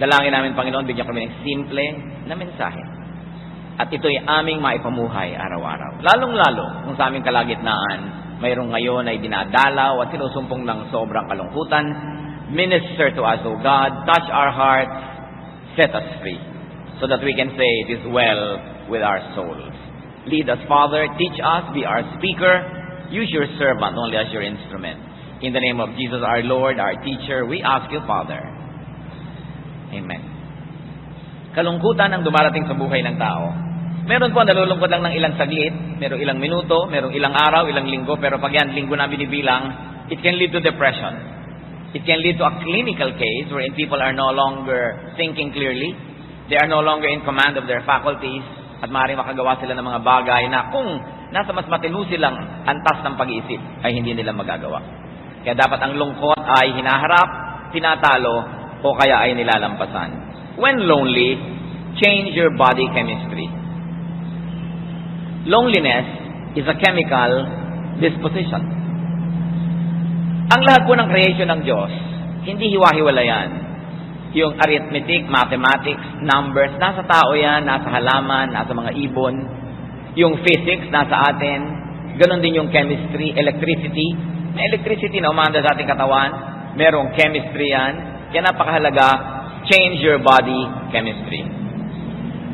Dalangin namin, Panginoon, bigyan kami ng simple na mensahe. At ito'y aming maipamuhay araw-araw. Lalong-lalo kung sa aming kalagitnaan, mayroong ngayon ay dinadalaw at sinusumpong ng sobrang kalungkutan. Minister to us, O God, touch our hearts, set us free, so that we can say it is well with our souls. Lead us, Father, teach us, be our speaker, use your servant only as your instrument. In the name of Jesus, our Lord, our teacher, we ask you, Father. Amen. Kalungkutan ang dumarating sa buhay ng tao. Meron po nalulungkot lang ng ilang saglit, merong ilang minuto, merong ilang araw, ilang linggo, pero pag yan linggo na binibilang, it can lead to depression. It can lead to a clinical case wherein people are no longer thinking clearly. They are no longer in command of their faculties, at maaaring makagawa sila ng mga bagay na kung nasa mas matinu silang antas ng pag-iisip, ay hindi nila magagawa. Kaya dapat ang lungkot ay hinaharap, tinatalo, o kaya ay nilalampasan. When lonely, change your body chemistry. Loneliness is a chemical disposition. Ang lahat po ng creation ng Diyos, hindi hiwa-hiwalayan. Yung arithmetic, mathematics, numbers, nasa tao yan, nasa halaman, nasa mga ibon. Yung physics, nasa atin. Ganon din yung chemistry, electricity. May electricity na umanda sa ating katawan. Merong chemistry yan. Kaya napakahalaga, change your body chemistry.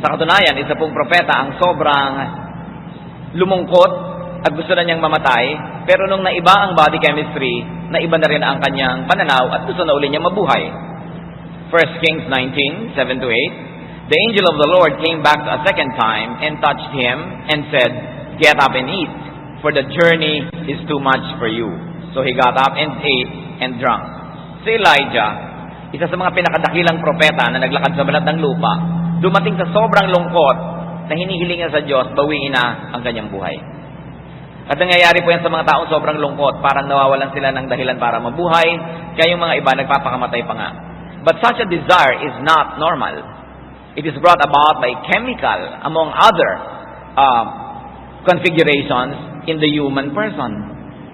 Sa katunayan, isa pong propeta ang sobrang lumungkot at gusto na niyang mamatay, pero nung naiba ang body chemistry, naiba na rin ang kanyang pananaw at gusto na uli niyang mabuhay. 1 Kings 19:7-8, the angel of the Lord came back a second time and touched him and said, "Get up and eat, for the journey is too much for you." So he got up and ate and drank. Si Elijah, isa sa mga pinakadakilang propeta na naglakad sa balat ng lupa, dumating sa sobrang lungkot na hinihiling niya sa Diyos, bawiin na ang kanyang buhay. At nangyayari po yan sa mga taong sobrang lungkot, parang nawawalan sila ng dahilan para mabuhay, kaya yung mga iba nagpapakamatay pa nga. But such a desire is not normal. It is brought about by chemical, among other configurations in the human person.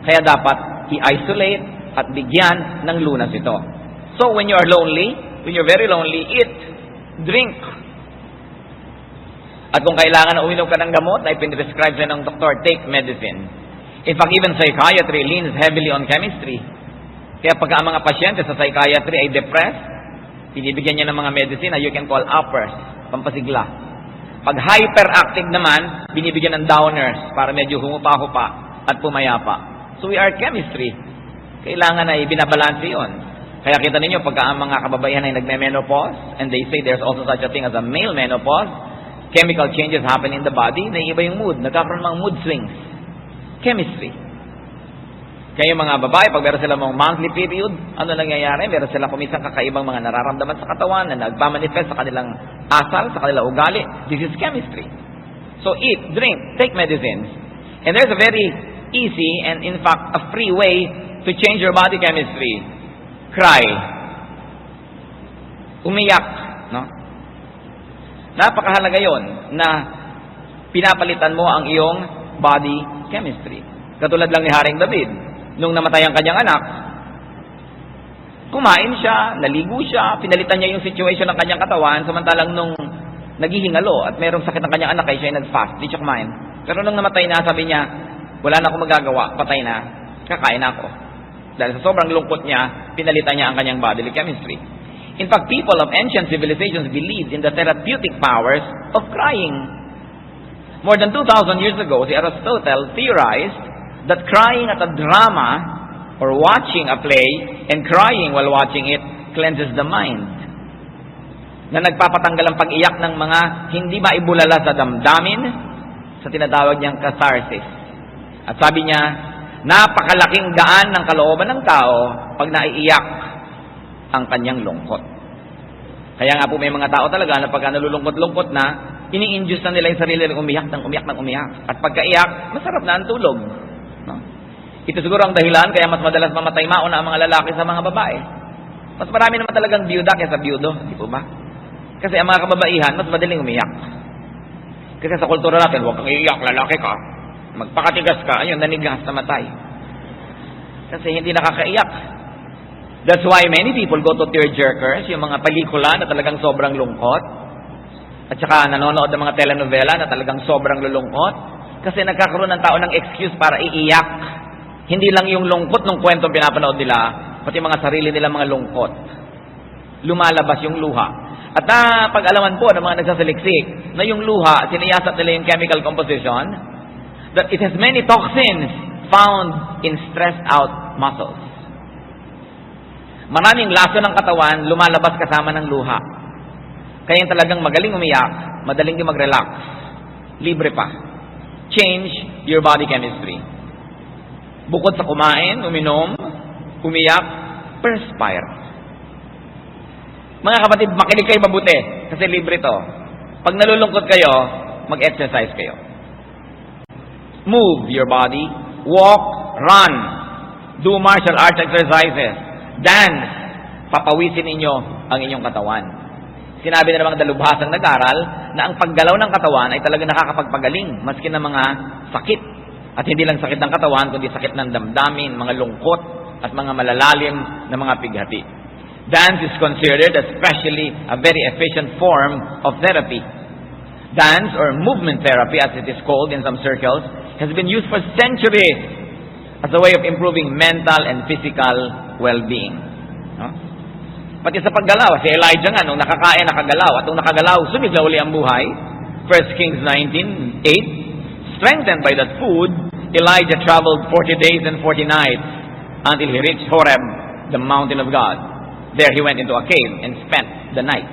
Kaya dapat i-isolate at bigyan ng lunas ito. So when you are lonely, when you're very lonely, eat, drink. At kung kailangan na uminom ka ng gamot na ipinrescribe sa'yo ng doktor, take medicine. In fact, even psychiatry leans heavily on chemistry. Kaya pagka ang mga pasyente sa psychiatry ay depressed, binibigyan niya ng mga medicine na you can call uppers, pampasigla. Pag hyperactive naman, binibigyan ng downers para medyo humupa-hupa at pumayapa. So we are chemistry. Kailangan ay binabalanse yun. Kaya kita ninyo, pagka ang mga kababaihan ay nagme-menopause, and they say there's also such a thing as a male menopause, chemical changes happen in the body, naiiba yung mood, nagkakaroon ng mood swings. Chemistry. Kaya yung mga babae, pag meron silang mga monthly period, ano nangyayari? Meron silang kumisang kakaibang mga nararamdaman sa katawan na nagpamanifest sa kanilang asal, sa kanilang ugali. This is chemistry. So eat, drink, take medicines. And there's a very easy and in fact a free way to change your body chemistry. Cry. Umiyak, no? Napakahalaga 'yon na pinapalitan mo ang iyong body chemistry. Katulad lang ni Haring David, nung namatay ang kanyang anak, kumain siya, naligo siya, pinalitan niya yung situation ng kanyang katawan, samantalang nung naghihingalo at mayroong sakit ng kanyang anak, ay siya ay nag-fast, di siya kumain. Pero nung namatay na, sabi niya, wala na akong magagawa, patay na, kakain ako. Dahil sa sobrang lungkot niya, pinalitan niya ang kanyang bodily chemistry. In fact, people of ancient civilizations believed in the therapeutic powers of crying. More than 2,000 years ago, si Aristotle theorized that crying at a drama or watching a play and crying while watching it cleanses the mind. Na nagpapatanggal ang pag-iyak ng mga hindi maibulala sa damdamin sa tinatawag niyang catharsis. At sabi niya, napakalaking daan ng kalooban ng tao pag naiiyak ang kanyang lungkot. Kaya nga po may mga tao talaga na pagka nalulungkot-lungkot na, ini-induce na nila yung sarili ng umiyak ng umiyak ng umiyak. At pagkaiyak, masarap na ang tulog. No? Ito siguro ang dahilan kaya mas madalas mamatay mauna ang mga lalaki sa mga babae. Mas marami naman talagang biyuda kaysa biyudo, di po ba? Kasi ang mga kababaihan, mas madaling umiyak. Kasi sa kultura natin, huwag kang iiyak, lalaki ka. Magpakatigas ka, ayun, nanigas, namatay. Kasi hindi nakakaiyak. That's why many people go to tearjerkers, yung mga pelikula na talagang sobrang lungkot. At saka nanonood ng mga telenovela na talagang sobrang lulungkot. Kasi nagkakaroon ng tao ng excuse para iiyak. Hindi lang yung lungkot ng kwentong pinapanood nila, pati mga sarili nila mga lungkot. Lumalabas yung luha. At pag-alaman po ng mga nagsasaliksik na yung luha, siniyasat nila yung chemical composition, that it has many toxins found in stressed out muscles. Maraming laso ng katawan lumalabas kasama ng luha. Kaya yung talagang magaling umiyak, madaling din mag-relax. Libre pa. Change your body chemistry. Bukod sa kumain, uminom, umiyak, perspire. Mga kapatid, makinig kayo mabuti kasi libre to. Pag nalulungkot kayo, mag-exercise kayo. Move your body, walk, run, do martial arts exercises, dance, papawisin ninyo ang inyong katawan. Sinabi na namang dalubhasang nag-aral na ang paggalaw ng katawan ay talaga nakakapagpagaling maski ng mga sakit. At hindi lang sakit ng katawan, kundi sakit ng damdamin, mga lungkot, at mga malalalim na mga pighati. Dance is considered especially a very efficient form of therapy. Dance, or movement therapy as it is called in some circles, has been used for centuries as a way of improving mental and physical well-being. No? Pati sa paggalaw, si Elijah nga, nung nakakain, nakagalaw, at nung nakagalaw, sumigla uli ang buhay. 1 Kings 19:8, strengthened by that food, Elijah traveled 40 days and 40 nights until he reached Horeb, the mountain of God. There he went into a cave and spent the night.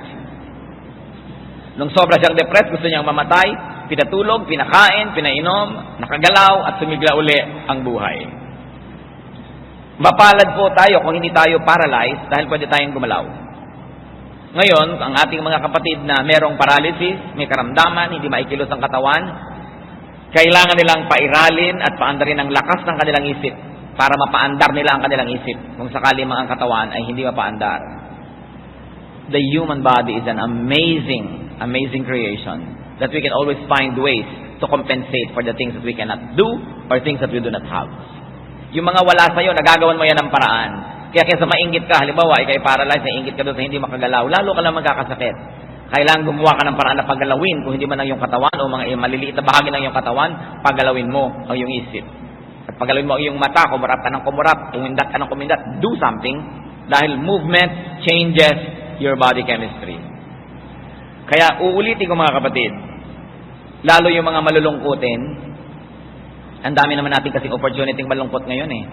Nung sobra siyang depressed, gusto niyang mamatay, pinatulog, pinakain, pinainom, nakagalaw, at sumigla uli ang buhay. Mapalad po tayo kung hindi tayo paralyzed dahil pwede tayong gumalaw. Ngayon, ang ating mga kapatid na merong paralysis, may karamdaman, hindi maikilos ang katawan, kailangan nilang pairalin at paandarin ang lakas ng kanilang isip para mapaandar nila ang kanilang isip kung sakali mga ang katawan ay hindi mapaandar. The human body is an amazing creation that we can always find ways to compensate for the things that we cannot do or things that we do not have. Yung mga wala sa'yo, nagagawan mo yan ng paraan. Kaya kaysa maingit ka, halimbawa, ikay paralyzed, naingit ka doon sa hindi makagalaw, lalo ka lang magkakasakit. Kailangan gumawa ka ng paraan na paggalawin, kung hindi man ang iyong katawan o mga maliliit na bahagi ng iyong katawan, paggalawin mo ang iyong isip. At paggalawin mo ang iyong mata, kumurap ka ng kumurap, kumindat ka ng kumindat, do something, dahil movement changes your body chemistry. Kaya uulitin ko mga kapatid, lalo yung mga malulungkutin, ang dami naman natin kasing opportunity malungkot ngayon eh.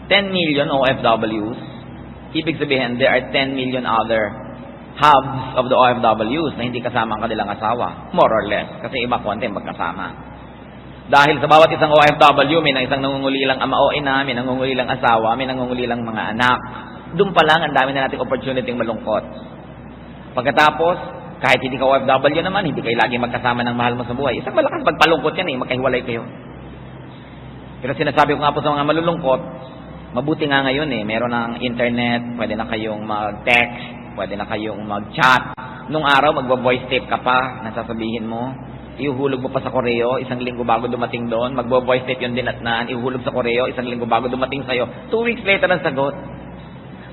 10 million OFWs, ibig sabihin there are 10 million other halves of the OFWs na hindi kasama ang kanilang asawa, more or less, kasi iba konti magkasama. Dahil sa bawat isang OFW, may isang nangungulilang ama o ina, may nangungulilang asawa, may nangungulilang mga anak. Doon pa lang, ang dami na nating opportunity malungkot. Pagkatapos, kahit hindi ka OFW naman, hindi kayo lagi magkasama ng mahal mo sa buhay. Isang malakas pagpalungkot yan eh, magkahiwalay kayo. Pero sinasabi ko nga po sa mga malulungkot, mabuti nga ngayon eh, meron ng internet, pwede na kayong mag-text, pwede na kayong mag-chat. Nung araw, magbo-voice tape ka pa, nasasabihin mo, ihuhulog mo pa sa koreo, isang linggo bago dumating doon, magbo-voice tape yun din at ihuhulog sa koreo, isang linggo bago dumating sa'yo, 2 weeks later ang sagot.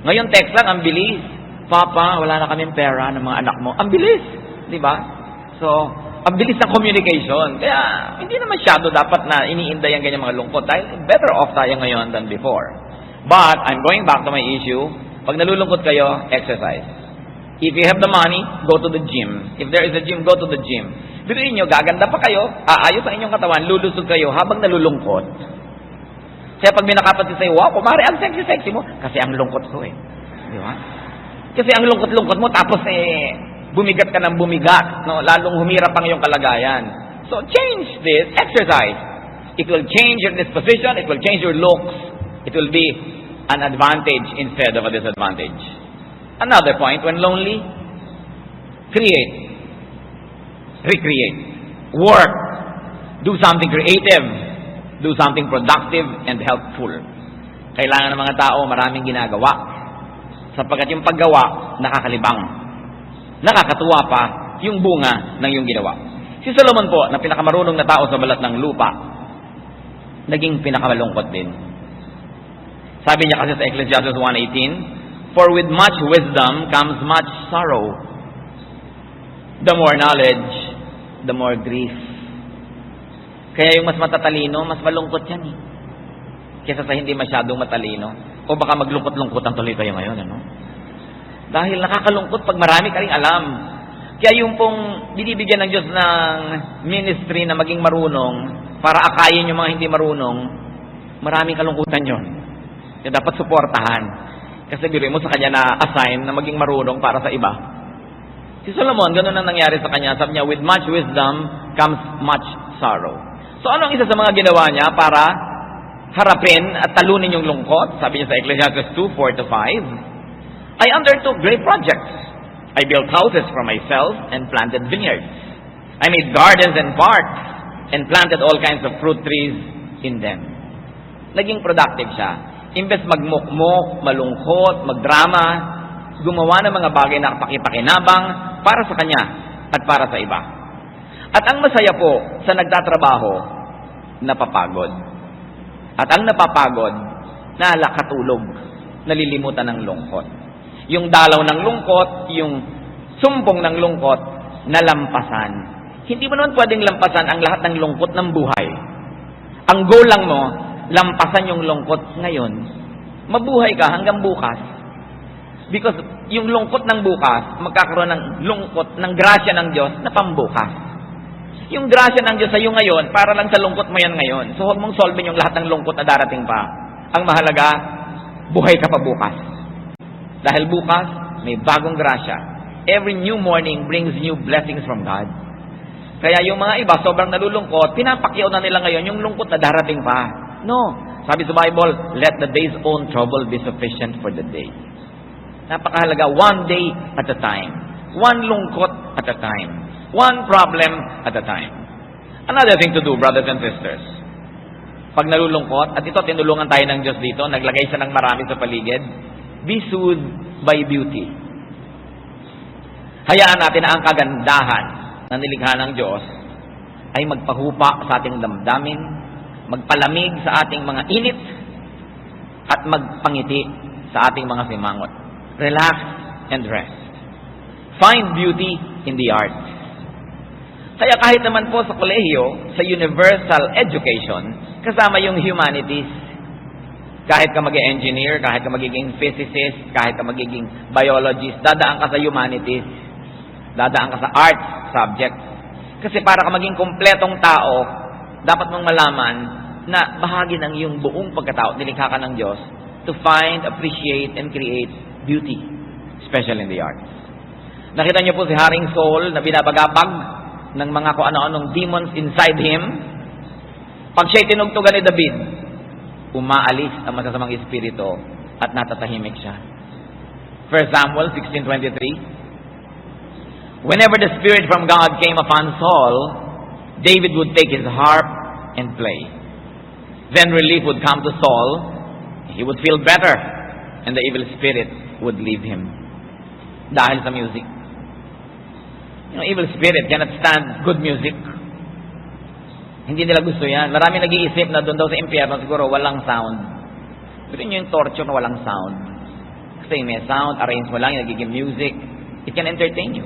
Ngayon, text lang, ang bilis. Papa, wala na kaming pera ng mga anak mo. Ang bilis, di ba? So, ang bilis ng communication. Kaya, hindi na masyado dapat na iniinday ang ganyan mga lungkot dahil better off tayo ngayon than before. But, I'm going back to my issue. Pag nalulungkot kayo, exercise. If you have the money, go to the gym. If there is a gym, go to the gym. Biruin nyo, gaganda pa kayo, aayos ang inyong katawan, lulusog kayo habang nalulungkot. Kaya pag may nakapansin sa'yo, wow, kumari, ang sexy-sexy mo. Kasi ang lungkot ko eh. Di ba? Kasi ang lungkot-lungkot mo, tapos bumigat ka ng bumigat, no? Lalong humirap ang iyong kalagayan. So, change this, exercise. It will change your disposition, it will change your looks. It will be an advantage instead of a disadvantage. Another point, when lonely, create, recreate, work, do something creative, do something productive and helpful. Kailangan ng mga tao maraming ginagawa. Sapagkat yung paggawa, nakakalibang. Nakakatuwa pa yung bunga ng yung ginawa. Si Solomon po, na pinakamarunong na tao sa balat ng lupa, naging pinakamalungkot din. Sabi niya kasi sa Ecclesiastes 1:18, For with much wisdom comes much sorrow. The more knowledge, the more grief. Kaya yung mas matatalino, mas malungkot yan eh. Kesa sa hindi masyadong matalino. O baka maglungkot-lungkotan tuloy kayo ngayon, ano? Dahil nakakalungkot pag marami ka ring alam. Kaya yung pong binibigyan ng Diyos ng ministry na maging marunong para akayin yung mga hindi marunong, maraming kalungkutan yun. Kaya dapat suportahan. Kasi biruin mo sa kanya na assign na maging marunong para sa iba. Si Solomon, ganun ang nangyari sa kanya. Sabi niya, with much wisdom comes much sorrow. So ano ang isa sa mga ginawa niya para harapin at talunin yung lungkot? Sabi niya sa Ecclesiastes 2:4-5, I undertook great projects. I built houses for myself and planted vineyards. I made gardens and parks and planted all kinds of fruit trees in them. Naging productive siya. Imbes magmukmok, malungkot, magdrama, gumawa ng mga bagay na pakipakinabang para sa kanya at para sa iba. At ang masaya po sa nagtatrabaho, napapagod. At ang napapagod, nakatulog, nalilimutan ng lungkot. Yung dalaw ng lungkot, yung sumpong ng lungkot, nalampasan. Hindi mo naman pwedeng lampasan ang lahat ng lungkot ng buhay. Ang goal lang mo, lampasan yung lungkot ngayon. Mabuhay ka hanggang bukas. Because yung lungkot ng bukas, magkakaroon ng lungkot, ng grasya ng Diyos na pambukas. Yung grasya ng Diyos sa iyo ngayon, para lang sa lungkot mo yan ngayon. So huwag mong solvin yung lahat ng lungkot na darating pa. Ang mahalaga, buhay ka pa bukas. Dahil bukas, may bagong grasya. Every new morning brings new blessings from God. Kaya yung mga iba, sobrang nalulungkot, pinapakyaw na nila ngayon yung lungkot na darating pa. No. Sabi sa Bible, let the day's own trouble be sufficient for the day. Napakahalaga, one day at a time. One lungkot at a time. One problem at a time. Another thing to do, brothers and sisters. Pag nalulungkot, at ito tinulungan tayo ng Diyos dito, naglagay siya ng marami sa paligid, be soothed by beauty. Hayaan natin na ang kagandahan na nilikha ng Diyos ay magpahupa sa ating damdamin, magpalamig sa ating mga init, at magpangiti sa ating mga simangot. Relax and rest. Find beauty in the arts. Kaya kahit naman po sa kolehiyo, sa universal education, kasama yung humanities. Kahit ka mag-engineer, kahit ka magiging physicist, kahit ka magiging biologist, dadaan ka sa humanities. Dadaan ka sa arts subject. Kasi para ka maging kumpletong tao, dapat mong malaman na bahagi ng iyong buong pagkatao, nilikha ka ng Diyos, to find, appreciate, and create beauty, especially in the arts. Nakita niyo po si Haring Saul na binabagabag ng mga kung ano-anong demons inside him. Pag siya'y tinugtugan ni David, umaalis ang masasamang espiritu at natatahimik siya. 1 Samuel 16:23. Whenever the Spirit from God came upon Saul, David would take his harp and play. Then relief would come to Saul. He would feel better, and the evil spirit would leave him. Dahil sa music. Evil spirit cannot stand good music. Hindi nila gusto yan. Marami nag-iisip na doon daw sa impyerno siguro walang sound. Pero yun yung torture na walang sound. Kasi may sound, arrange mo lang, nagiging music. It can entertain you.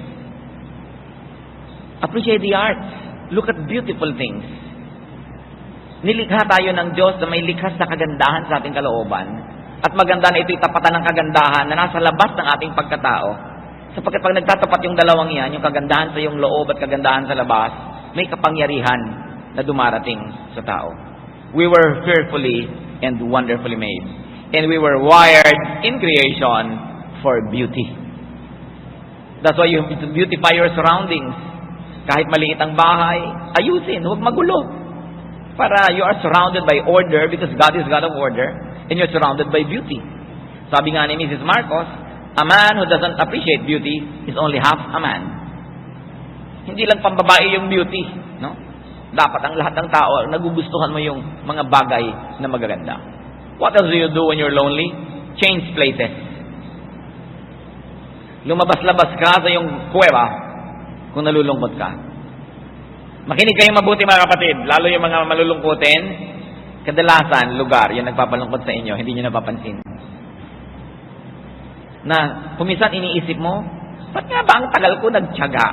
Appreciate the arts. Look at beautiful things. Nilikha tayo ng Diyos na may likhas na kagandahan sa ating kalooban. At maganda na ito'y tapatan ng kagandahan na nasa labas ng ating pagkatao. Sapagkat pag nagtatapat yung dalawang yan, yung kagandahan sa iyong loob at kagandahan sa labas, may kapangyarihan na dumarating sa tao. We were fearfully and wonderfully made. And we were wired in creation for beauty. That's why you have to beautify your surroundings. Kahit maliit ang bahay, ayusin, huwag magulo. Para you are surrounded by order because God is God of order and you're surrounded by beauty. Sabi nga ni Mrs. Marcos, a man who doesn't appreciate beauty is only half a man. Hindi lang pambabae yung beauty, no? Dapat ang lahat ng tao, nagugustuhan mo yung mga bagay na magaganda. What else do you do when you're lonely? Change places. Lumabas-labas ka sa yung kuweba kung nalulungkot ka. Makinig kayong mabuti mga kapatid, lalo yung mga malulungkutin, kadalasan, lugar, yung nagpapalungkot sa inyo, hindi nyo napapansin. Na kuminsan iniisip mo, ba't nga ba ang tagal ko nagtiyaga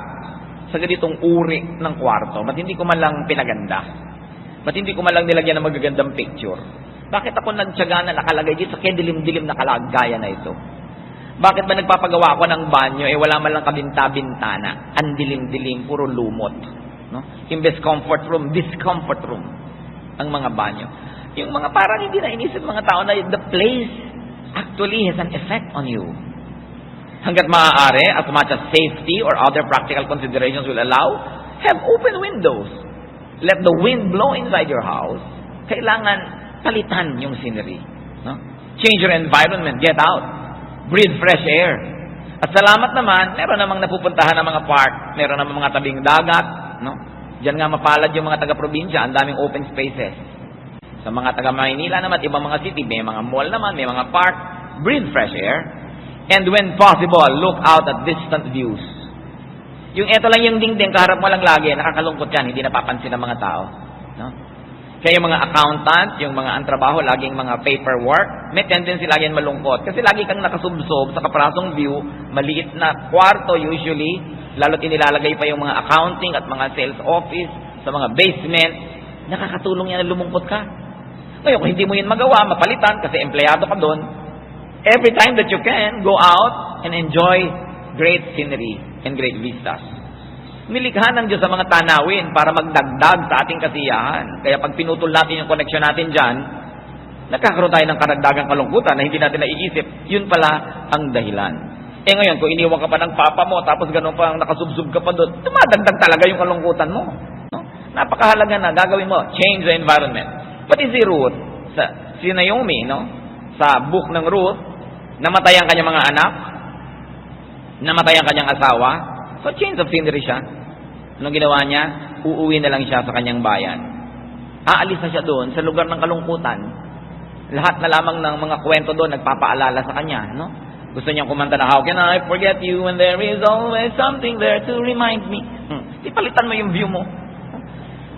sa ganitong uri ng kwarto? Ba't hindi ko man lang pinaganda? Ba't hindi ko man lang nilagyan ng magagandang picture? Bakit ako nagtiyaga na nakalagay dito sa dilim-dilim na kalagayan na ito? Bakit ba nagpapagawa ako ng banyo, wala man lang kabinta-bintana? Ang dilim-dilim, puro lumot. No? Imbes comfort room, discomfort room ang mga banyo. Yung mga parang hindi na inisip mga tao na the place actually has an effect on you. Hanggat maaari, as much as safety or other practical considerations will allow, have open windows. Let the wind blow inside your house. Kailangan palitan yung scenery. No? Change your environment. Get out. Breathe fresh air. At salamat naman, meron namang napupuntahan ng mga park. Meron namang mga tabing dagat. No? Diyan nga mapalad yung mga taga-probinsya. Ang daming open spaces. Sa mga taga-Maynila naman, ibang mga city, may mga mall naman, may mga park. Breathe fresh air. And when possible, look out at distant views. Yung eto lang yung dingding, kaharap mo lang lagi, nakakalungkot yan, hindi napapansin ng mga tao. No? Kaya yung mga accountant, yung mga antrabaho, laging mga paperwork, may tendency lagi yan malungkot. Kasi lagi kang nakasubsob sa kaprasong view, maliit na kwarto usually, lalo't inilalagay pa yung mga accounting at mga sales office sa mga basement, nakakatulong yan na lumungkot ka. Ngayon, kung hindi mo yun magawa, mapalitan kasi empleyado ka doon, every time that you can, go out and enjoy great scenery and great vistas. Nilikha ng Diyos sa mga tanawin para magdagdag sa ating kasiyahan. Kaya pag pinutol natin yung connection natin dyan, nagkakaroon tayo ng karagdagang kalungkutan na hindi natin naiisip. Yun pala ang dahilan. Ngayon, kung iniwan ka pa ng papa mo, tapos ganun pa nakasubsub ka pa doon, dumadagdag talaga yung kalungkutan mo. No? Napakahalaga na gagawin mo. Change the environment. Pati si Ruth, si Naomi, no? Sa book ng Ruth, namatay ang kanyang mga anak, namatay ang kanyang asawa, so change of scenery siya. Anong ginawa niya? Uuwi na lang siya sa kanyang bayan. Aalis na siya doon sa lugar ng kalungkutan. Lahat na lamang ng mga kwento doon nagpapaalala sa kanya, no? Gusto niyang kumanta na, how can I forget you when there is always something there to remind me? Ipalitan mo yung view mo.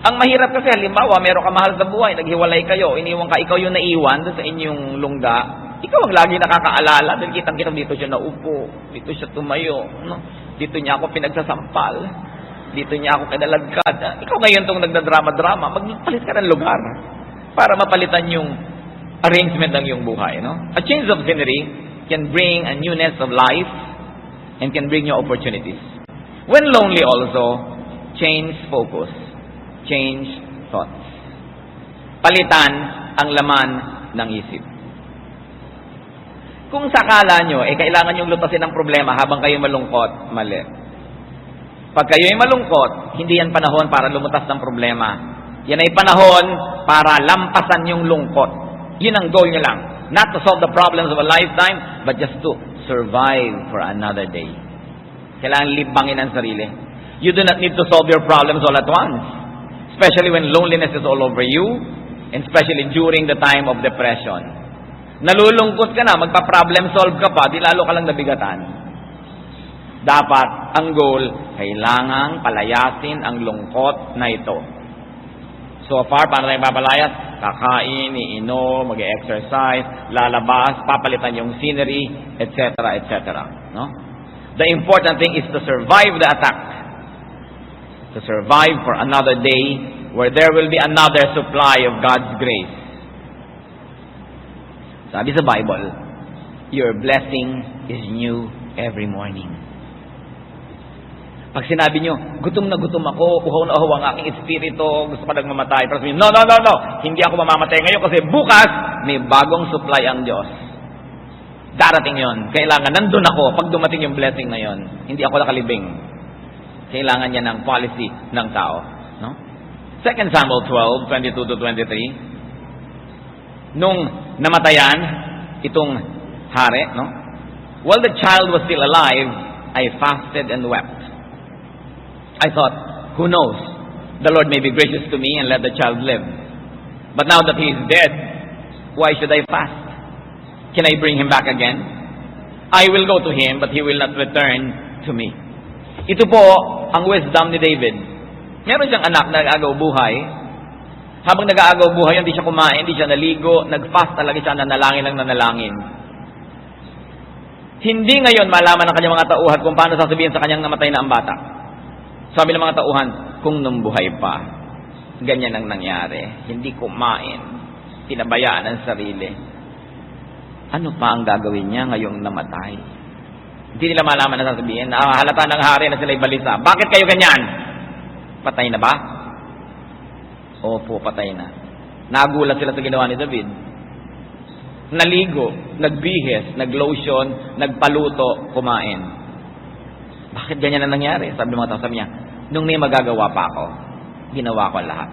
Ang mahirap kasi, halimbawa, meron ka mahal sa buhay, naghiwalay kayo, iniwan ka, ikaw yung naiwan doon sa inyong lungga, ikaw ang lagi nakakaalala, dahil kitang-kita dito siya naupo, dito siya tumayo, no? Dito niya ako pinagsasampal, dito niya ako kinalagkad. Ikaw ngayon itong nagdadrama-drama, magpalit ka ng lugar para mapalitan yung arrangement ng iyong buhay. No? A change of scenery can bring a newness of life and can bring you opportunities. When lonely also, change focus. Change thoughts. Palitan ang laman ng isip. Kung sakala nyo, kailangan nyong lutasin ang problema habang kayo malungkot, mali. Pag kayo ay malungkot, hindi yan panahon para lumutas ng problema. Yan ay panahon para lampasan yung lungkot. Yun ang goal nyo lang. Not to solve the problems of a lifetime, but just to survive for another day. Kailangan libangin ang sarili. You do not need to solve your problems all at once. Especially when loneliness is all over you, and especially during the time of depression. Nalulungkot ka na, magpa-problem solve ka pa, di lalo ka lang nabigatan. Dapat, ang goal, kailangang palayasin ang lungkot na ito. So far, paano tayo papalayas? Kakain, iinom, mag-exercise, lalabas, papalitan yung scenery, etc., etc. No? The important thing is to survive the attack. To survive for another day where there will be another supply of God's grace. Sabi sa Bible, your blessing is new every morning. Pag sinabi nyo, gutom na gutom ako, uhaw na uhaw ang aking espiritu, gusto pa nang mamatay. Pero sabihin, no, hindi ako mamamatay ngayon kasi bukas may bagong supply ang Diyos. Darating yon. Kailangan nandun ako pag dumating yung blessing na yon. Hindi ako nakalibing. Kailangan niya ng policy ng tao. No? 2 Samuel 12:22-23. Nung namatayan itong hari, no? While the child was still alive, I fasted and wept. I thought, who knows? The Lord may be gracious to me and let the child live. But now that he is dead, why should I fast? Can I bring him back again? I will go to him, but he will not return to me. Ito po ang wisdom ni David. Meron siyang anak na nag-aagaw buhay. Habang nag-aagaw buhay, hindi siya kumain, hindi siya naligo, nag-fast talaga siya, nanalangin lang nanalangin. Hindi ngayon malaman ng kanyang mga tauhan kung paano sasabihin sa kanyang namatay na ang bata. Sabi ng mga tauhan, kung nung buhay pa, ganyan ang nangyari. Hindi kumain, pinabayaan ang sarili. Ano pa ang gagawin niya ngayong namatay? Hindi nila malaman na sasabihin, halata ng hari na sila'y balisa. Bakit kayo ganyan? Patay na ba? Opo, patay na. Nagulat sila sa ginawa ni David. Naligo, nagbihis, naglotion, nagpaluto, kumain. Bakit ganyan ang nangyari? Sabi ng mga tao, sabi niya, nung may magagawa pa ako, ginawa ko lahat.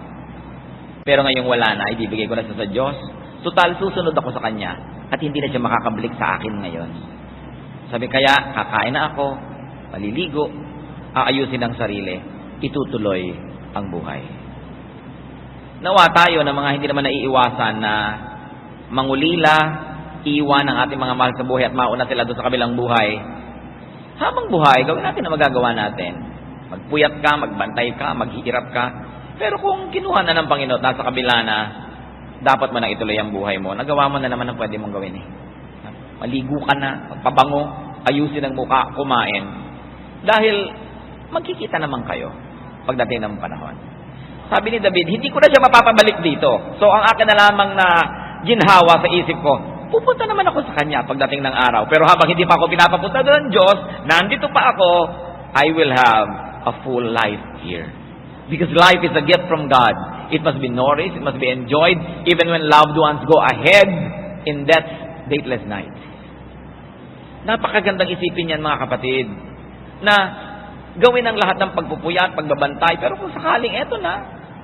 Pero ngayong wala na, ibibigay ko na sa Diyos. Total, susunod ako sa Kanya at hindi na siya makakabalik sa akin ngayon. Sabi kaya, kakain na ako, maliligo, aayusin ang sarili, itutuloy ang buhay. Nawa tayo na mga hindi naman naiiwasan na mangulila, iwan ang ating mga mahal sa buhay at mauna sila doon sa kabilang buhay. Habang buhay, gawin natin na magagawa natin. Magpuyat ka, magbantay ka, maghihirap ka. Pero kung kinuha na ng Panginoon, nasa kabila na, dapat mo nang ituloy ang buhay mo. Nagawa mo na naman ang pwede mong gawin eh. Maligo ka na, magpabango, ayusin ang mukha, kumain. Dahil magkikita naman kayo pagdating ng panahon. Sabi ni David, hindi ko na siya mapapabalik dito. So ang akin na lamang na ginhawa sa isip ko, pupunta naman ako sa Kanya pagdating ng araw. Pero habang hindi pa ako pinapapunta doon ng Diyos, nandito pa ako, I will have a full life here. Because life is a gift from God. It must be nourished, it must be enjoyed, even when loved ones go ahead in death's dateless night. Napakagandang isipin yan, mga kapatid, na gawin ang lahat ng pagpupuyat, pagbabantay, pero kung sakaling eto na,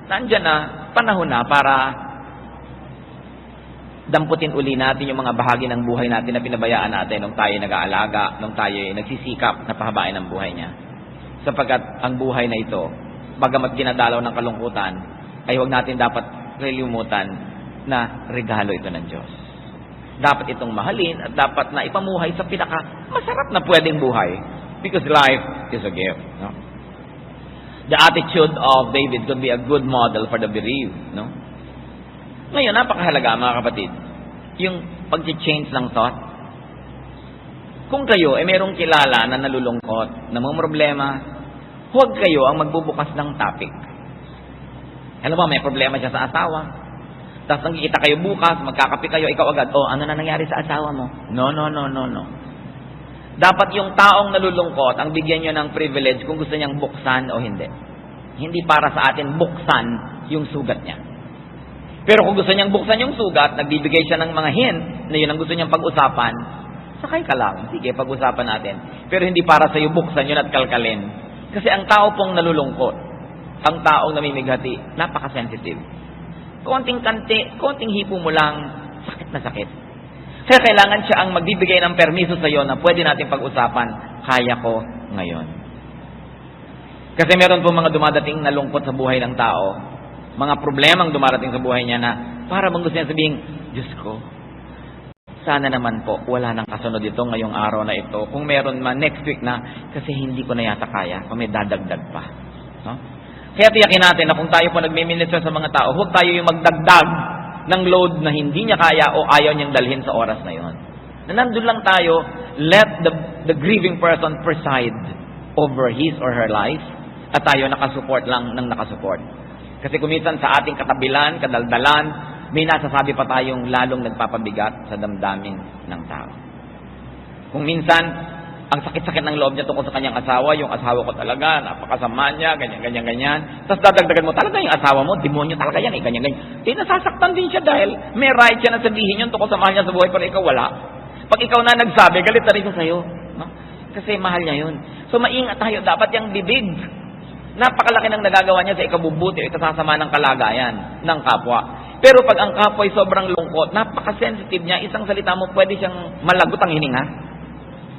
nandyan na, panahon na para damputin uli natin yung mga bahagi ng buhay natin na pinabayaan natin nung tayo nag-aalaga, nung tayo nagsisikap na pahabain ang buhay niya. Sapagkat ang buhay na ito, bagamat ginadalaw ng kalungkutan, ay huwag natin dapat kalimutan na regalo ito ng Diyos. Dapat itong mahalin at dapat na ipamuhay sa pinaka masarap na pwedeng buhay. Because life is a gift. No? The attitude of David could be a good model for the bereaved. No? Ngayon, napakahalaga mga kapatid, yung pag-change ng thought. Kung kayo ay merong kilala na nalulungkot, na may problema, huwag kayo ang magbubukas ng topic. Alam mo, may problema siya sa asawa. Tapos nagkikita kayo bukas, magkakape kayo, ikaw agad, ano na nangyari sa asawa mo? No. Dapat yung taong nalulungkot, ang bigyan nyo ng privilege kung gusto niyang buksan o hindi. Hindi para sa atin buksan yung sugat niya. Pero kung gusto niyang buksan yung sugat, nagbibigay siya ng mga hint na yun ang gusto niyang pag-usapan, sakay ka lang. Sige, pag-usapan natin. Pero hindi para sa iyo buksan yun at kalkalin. Kasi ang tao pong nalulungkot, ang taong namimighati, napaka-sensitive. Konting kante, konting hipo mo lang, sakit na sakit. Kaya kailangan siya ang magbibigay ng permiso sa iyo na pwede natin pag-usapan, kaya ko ngayon. Kasi meron po mga dumadating na lungkot sa buhay ng tao, mga problemang dumarating sa buhay niya na para bang gusto niya sabihin, Diyos ko, sana naman po wala nang kasunod ito ngayong araw na ito. Kung meron man next week na, kasi hindi ko na yata kaya, kung may dadagdag pa. No? Kaya tiyakin natin na kung tayo po nagmi-minister sa mga tao, huwag tayo yung magdagdag ng load na hindi niya kaya o ayaw niyang dalhin sa oras na yon. Na nandun lang tayo, let the grieving person preside over his or her life at tayo nakasupport lang ng nakasupport. Kasi kuminsan sa ating katabilan, kadaldalan, may nasasabi pa tayong lalong nagpapabigat sa damdamin ng tao. Kung minsan, ang sakit-sakit ng loob niya tungkol sa kanyang asawa, yung asawa ko talaga, napakasama niya, ganyan. Tapos dadagdagan mo, talaga yung asawa mo, demonyo talaga yan, ganyan. Nasasaktan din siya dahil may right siya na sabihin yun tungkol sa mahal niya sa buhay, pero ikaw wala. Pag ikaw na nagsabi, galit na rin siya sa'yo. No? Kasi mahal niya yun. So maingat tayo, dapat yung bibig. Napakalaki ng nagagawa niya sa ikabubuti o itasasama ng kalagayan ng kapwa. Pero pag ang kapwa ay sobrang lungkot, napaka-sensitive niya, isang salita mo, pwede siyang malagot ang hininga.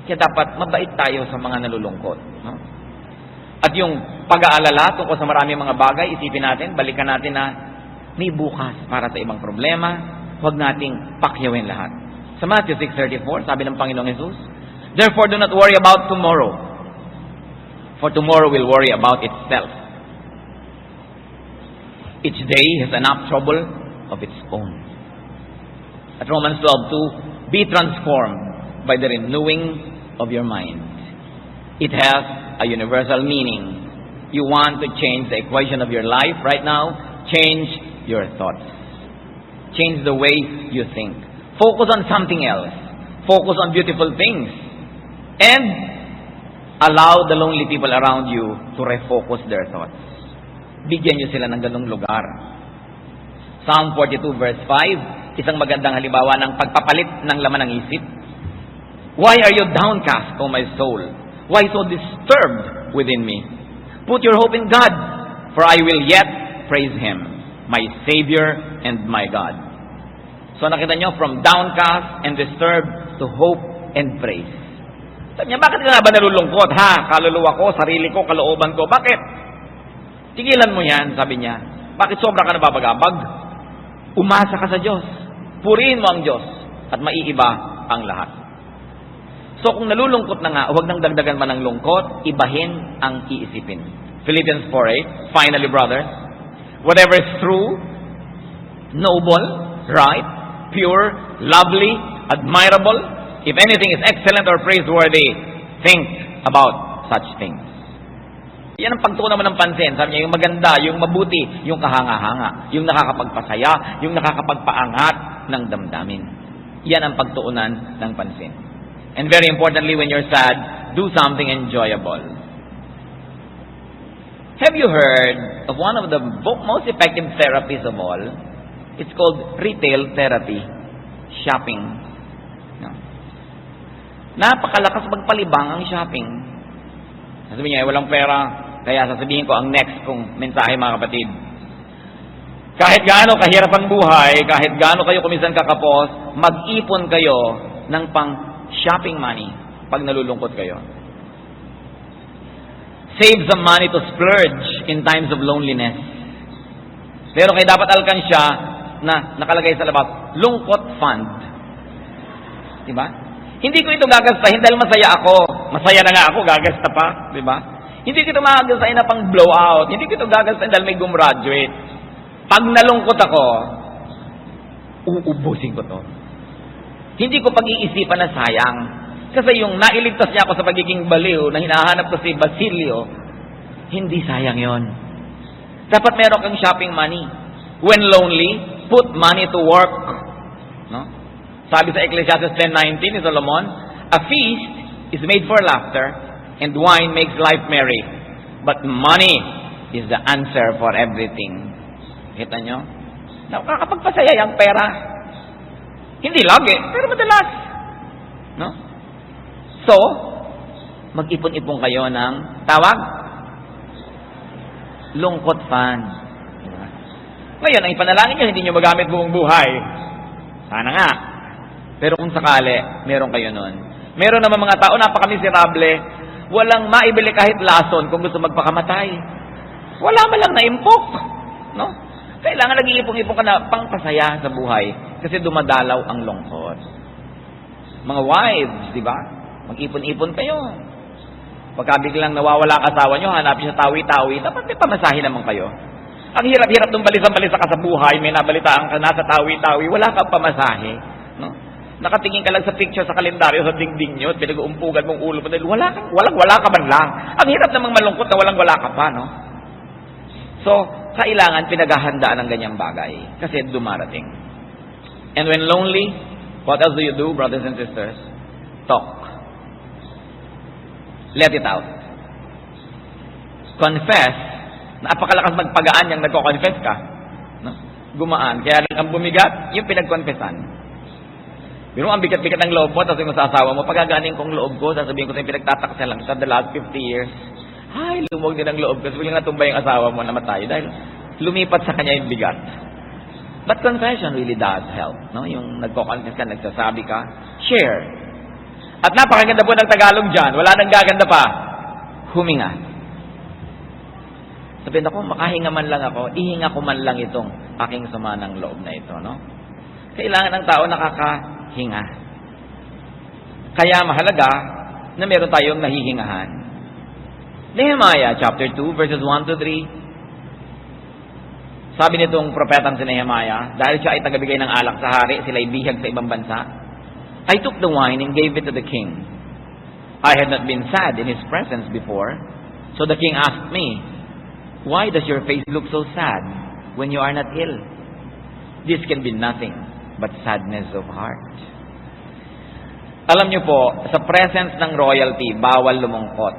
Kaya dapat mabait tayo sa mga nalulungkot. No? At yung pag-aalala tungkol sa maraming mga bagay, isipin natin, balikan natin na may bukas para sa ibang problema, huwag nating pakyawin lahat. Sa Matthew 6:34, sabi ng Panginoong Jesus, therefore do not worry about tomorrow, for tomorrow will worry about itself. Each day has enough trouble of its own. At Romans 12:2, be transformed by the renewing of your mind. It has a universal meaning. You want to change the equation of your life right now? Change your thoughts. Change the way you think. Focus on something else. Focus on beautiful things. And allow the lonely people around you to refocus their thoughts. Bigyan nyo sila ng ganung lugar. Psalm 42 verse 5, isang magandang halimbawa ng pagpapalit ng laman ng isip. Why are you downcast, O my soul? Why so disturbed within me? Put your hope in God, for I will yet praise Him, my Savior and my God. So nakita nyo, from downcast and disturbed to hope and praise. Sabi niya, bakit ka nga ba nalulungkot? Ha? Kaluluwa ko, sarili ko, kalooban ko. Bakit? Tigilan mo yan, sabi niya. Bakit sobra ka nababagabag? Umasa ka sa Diyos. Purihin mo ang Diyos at maiiba ang lahat. So kung nalulungkot na nga, huwag nang dagdagan man ng lungkot, ibahin ang iisipin. Philippians 4:8, finally brothers, whatever is true, noble, right, pure, lovely, admirable, if anything is excellent or praiseworthy, think about such things. Yan ang pagtuunan mo ng pansin. Sabi niya, yung maganda, yung mabuti, yung kahanga-hanga, yung nakakapagpasaya, yung nakakapagpaangat ng damdamin. Yan ang pagtuunan ng pansin. And very importantly, when you're sad, do something enjoyable. Have you heard of one of the most effective therapies of all? It's called retail therapy. Shopping. No. Napakalakas magpalibang ang shopping. Sabi niya, walang pera. Kaya sasabihin ko ang next kong mensahe, mga kapatid. Kahit gaano kahirap ang buhay, kahit gaano kayo kuminsan kakapos, mag-ipon kayo ng pang-shopping money pag nalulungkot kayo. Save some money to splurge in times of loneliness. Pero kayo dapat alkansya na nakalagay sa labas, lungkot fund. Diba? Hindi ko ito gagastahin dahil masaya ako. Masaya na nga ako, gagasta pa. Diba? Hindi ko ito magagastahin na pang blowout. Hindi ko ito gagastahin dahil may gumraduate. Pag nalungkot ako, uubusin ko to. Hindi ko pag-iisipan na sayang. Kasi yung nailigtas niya ako sa pagiging baliw na hinahanap ko si Basilio, hindi sayang yon. Dapat meron kang shopping money. When lonely, put money to work. No? Sabi sa Ecclesiastes 10:19 ni Solomon, a feast is made for laughter, and wine makes life merry. But money is the answer for everything. Kita nyo? Nakakapagpasaya yung pera. Hindi lagi, pero madalas. No? So, mag-ipon-ipon kayo ng tawag? Lungkot fund. Diba? Ngayon, ang ipanalangin nyo, hindi nyo magamit buong buhay. Sana nga. Pero kung sakali, meron kayo nun. Meron naman mga tao, napaka-miserable, walang maibili kahit lason kung gusto magpakamatay. Wala man lang naimpok. No? Kailangan nag-iipong-ipong ka na pangpasaya sa buhay kasi dumadalaw ang lungkot. Mga wives, di ba? Mag-ipon-ipon kayo. Pagka biglang nawawala ang asawa nyo, hanapin sa tawi-tawi, dapat may pamasahe naman kayo. Ang hirap-hirap nung balisan-balisa ka sa buhay, may nabalitaan ka nasa tawi-tawi, wala kang pamasahe. No? Nakatingin ka lang sa picture sa kalendaryo sa dingding nyo at pinag-uumpugan mong ulo mo dahil wala ka man lang. Ang hirap namang malungkot na walang-wala ka pa, no? So, kailangan pinaghahandaan ng ganyang bagay kasi dumarating. And when lonely, what else do you do, brothers and sisters? Talk. Let it out. Confess. Napakalakas magpagaan yung nagko-confess ka. No? Gumaan. Kaya lang ang bumigat, yung pinag-confessan. Pero ang bigat-bigat ng loob mo, tapos yung sa asawa mo, pagkaganing kong loob ko, sasabihin ko sa'yo, pinagtataksa lang sa the last 50 years. Ay, lumog din ang loob ko. Sabihin nga tumbay yung asawa mo, namatay. Dahil lumipat sa kanya yung bigat. But confession really does help. No? Yung nagko-confess ka, nagsasabi ka, share. At napakaganda po ng Tagalog dyan. Wala nang gaganda pa. Huminga. Sabihin ako, makahinga man lang ako, ihinga ko man lang itong aking sama ng loob na ito. No? Kailangan ng tao nakakahinga. Kaya mahalaga na meron tayong nahihingahan. Nehemiah chapter 2 verses 1 to 3. Sabi nitong propetang si Nehemiah, dahil siya ay tagabigay ng alak sa hari, sila ay bihag sa ibang bansa. I took the wine and gave it to the king. I had not been sad in his presence before. So the king asked me, why does your face look so sad when you are not ill? This can be nothing but sadness of heart. Alam niyo po, sa presence ng royalty, bawal lumungkot.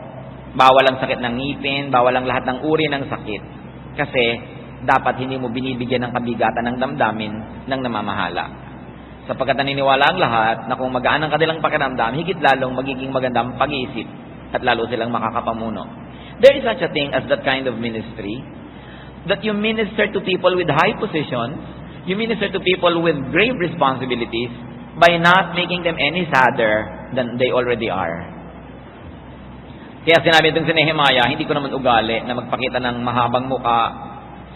Bawal ang sakit ng ngipin, bawal ang lahat ng uri ng sakit. Kasi dapat hindi mo binibigyan ng kabigatan ng damdamin ng namamahala. Sapagkat naniniwala ang lahat na kung magaan ang kanilang pakiramdam, higit lalong magiging magandang pag-iisip at lalo silang makakapamuno. There is such a thing as that kind of ministry, that you minister to people with high positions, you minister to people with grave responsibilities by not making them any sadder than they already are. Kaya sinabi itong si Nehemiah, hindi ko naman ugali na magpakita ng mahabang muka